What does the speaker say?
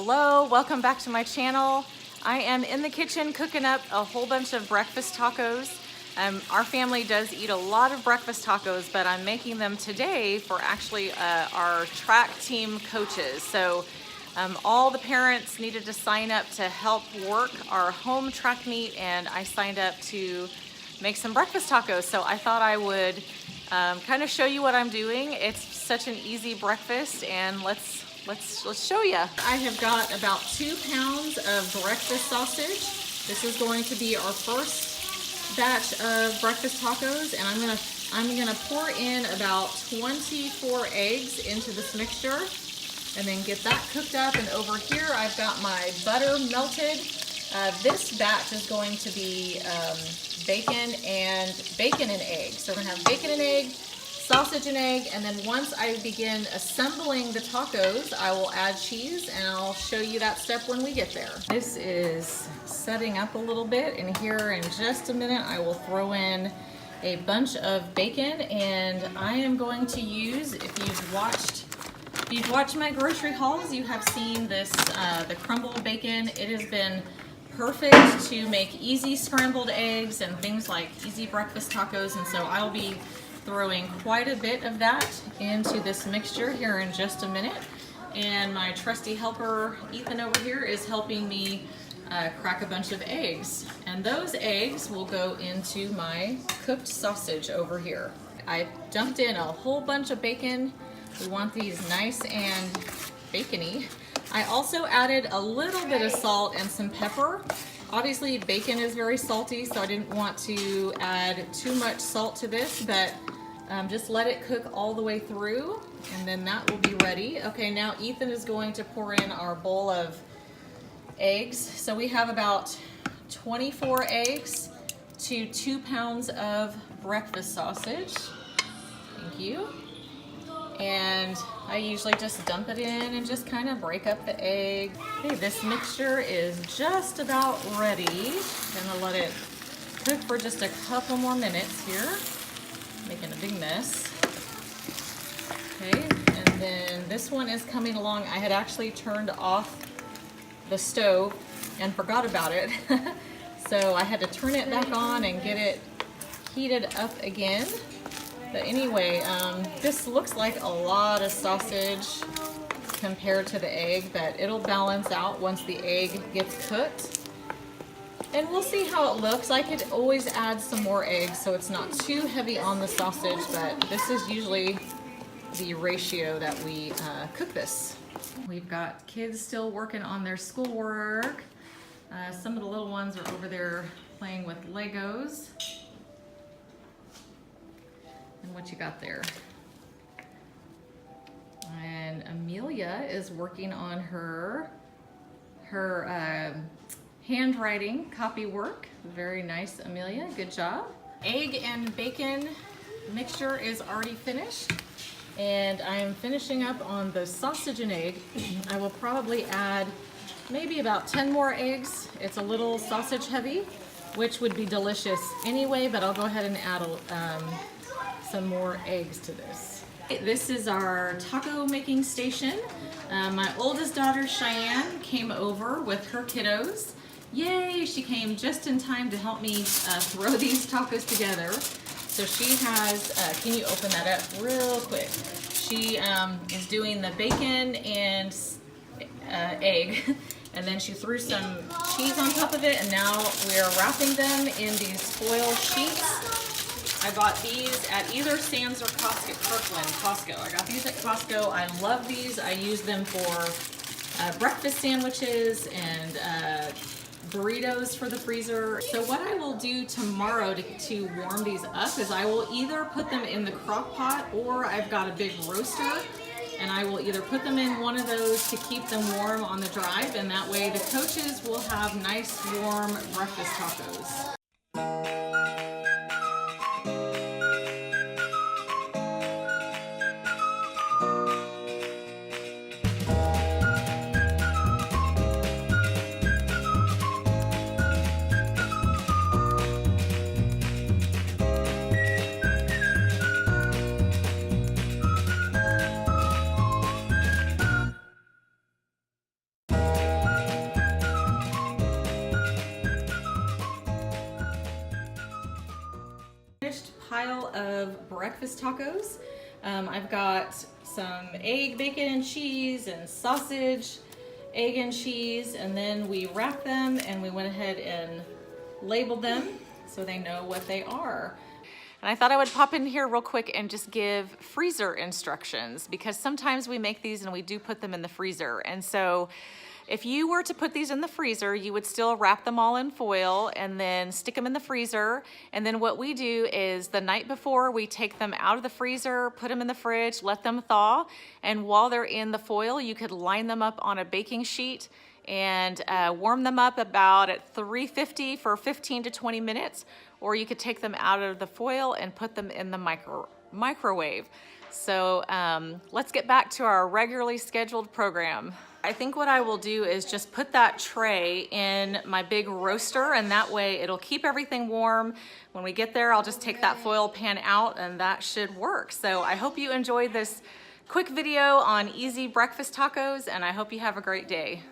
Hello, welcome back to my channel. I am in the kitchen cooking up a whole bunch of breakfast tacos. Our family does eat a lot of breakfast tacos, but I'm making them today for actually our track team coaches. So all the parents needed to sign up to help work our home track meet, and I signed up to make some breakfast tacos. So I thought I would kind of show you what I'm doing. It's such an easy breakfast, and let's show you. I have got about 2 pounds of breakfast sausage. This is going to be our first batch of breakfast tacos, and I'm gonna pour in about 24 eggs into this mixture and then get that cooked up. And over here I've got my butter melted. This batch is going to be bacon and egg. So we're gonna have bacon and egg, sausage and egg, and then once I begin assembling the tacos, I will add cheese, and I'll show you that step when we get there. This is setting up a little bit, and here in just a minute I will throw in a bunch of bacon, and I am going to use, if you've watched my grocery hauls, you have seen this, the crumbled bacon. It has been perfect to make easy scrambled eggs and things like easy breakfast tacos, and so I'll be throwing quite a bit of that into this mixture here in just a minute. And my trusty helper Ethan over here is helping me crack a bunch of eggs, and those eggs will go into my cooked sausage over here. I dumped in a whole bunch of bacon. We want these nice and bacony. I also added a little bit of salt and some pepper. Obviously bacon is very salty, so I didn't want to add too much salt to this, but just let it cook all the way through, and then that will be ready. Okay, now Ethan is going to pour in our bowl of eggs. So we have about 24 eggs to 2 pounds of breakfast sausage. Thank you. And I usually just dump it in and just kind of break up the egg. Okay, this mixture is just about ready. Gonna let it cook for just a couple more minutes here. Making a big mess. Okay, and then this one is coming along. I had actually turned off the stove and forgot about it. So I had to turn it back on and get it heated up again. But anyway, this looks like a lot of sausage compared to the egg, but it'll balance out once the egg gets cooked. And we'll see how it looks. I could always add some more eggs so it's not too heavy on the sausage, but this is usually the ratio that we cook this. We've got kids still working on their schoolwork. Some of the little ones are over there playing with Legos. And what you got there? And Amelia is working on her handwriting copy work. Very nice, Amelia, good job. Egg and bacon mixture is already finished, and I am finishing up on the sausage and egg. I will probably add maybe about 10 more eggs. It's a little sausage heavy, which would be delicious anyway, but I'll go ahead and add some more eggs to this. This is our taco making station. My oldest daughter Cheyenne came over with her kiddos. Yay, she came just in time to help me throw these tacos together. So she has, can you open that up real quick? She is doing the bacon and egg, and then she threw some cheese on top of it, and now we're wrapping them in these foil sheets. I bought these at either Sam's or Costco. I got these at Costco. I love these. I use them for breakfast sandwiches and burritos for the freezer. So what I will do tomorrow to warm these up is I will either put them in the crock pot, or I've got a big roaster, and I will either put them in one of those to keep them warm on the drive, and that way the coaches will have nice warm breakfast tacos. pile of breakfast tacos. I've got some egg, bacon, and cheese, and sausage, egg and cheese, and then we wrapped them and we went ahead and labeled them so they know what they are. And I thought I would pop in here real quick and just give freezer instructions, because sometimes we make these and we do put them in the freezer. And so if you were to put these in the freezer, you would still wrap them all in foil and then stick them in the freezer. And then what we do is the night before, we take them out of the freezer, put them in the fridge, let them thaw. And while they're in the foil, you could line them up on a baking sheet and warm them up about at 350 for 15 to 20 minutes. Or you could take them out of the foil and put them in the microwave. So let's get back to our regularly scheduled program. I think what I will do is just put that tray in my big roaster, and that way it'll keep everything warm. When we get there, I'll just take that foil pan out and that should work. So I hope you enjoyed this quick video on easy breakfast tacos, and I hope you have a great day.